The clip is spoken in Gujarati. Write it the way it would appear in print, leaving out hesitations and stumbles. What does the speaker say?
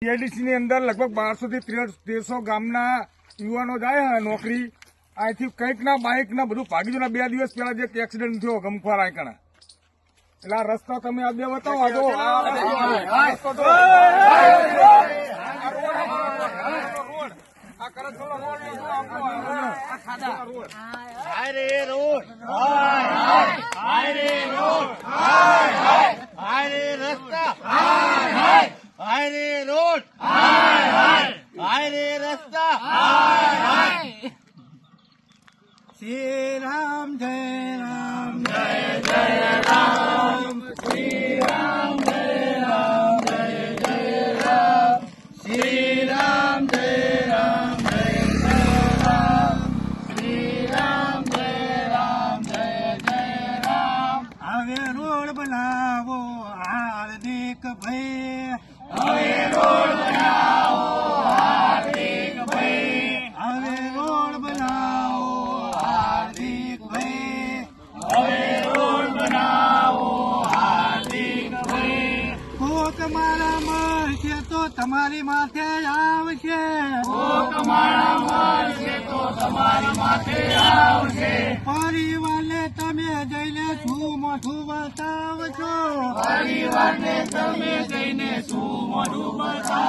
કેડીસી ની અંદર લગભગ 1200 થી 1300 ગામના યુવાનો જાય હે નોકરી. અહીંથી કંઈક ના બાઇક ના બધું ભાગી ગયું. 2 દિવસ પહેલા જે એક્સિડન્ટ થયો ગમખ્વાર આંકણા, એટલે આ રસ્તા તમે આ બે બતાવો. શ્રી રામ જય રામ જય જય રામ, શ્રી રામ જય રામ જય જય રામ, શ્રી રામ જય રામ જય જય રામ, શ્રી રામ જય રામ જય જય રામ. હવે રોડ બનાવો હાર્દિક ભાઈ, હવે રોડ બનાવો હાર્દિક ભાઈ, હવે રોડ બનાવો હાર્દિક ભાઈ, હવે રોડ બનાવો હાર્દિક ભાઈ. કોક મારા મળશે તો તમારી માથે આવશે, કોક મારા મળશે તો તમારી માથે આવશે. પરિવારને તમે જઈને શું મોઢું બતાવશો, પરિવારને તમે જઈને શું મોઢું બતાવશો.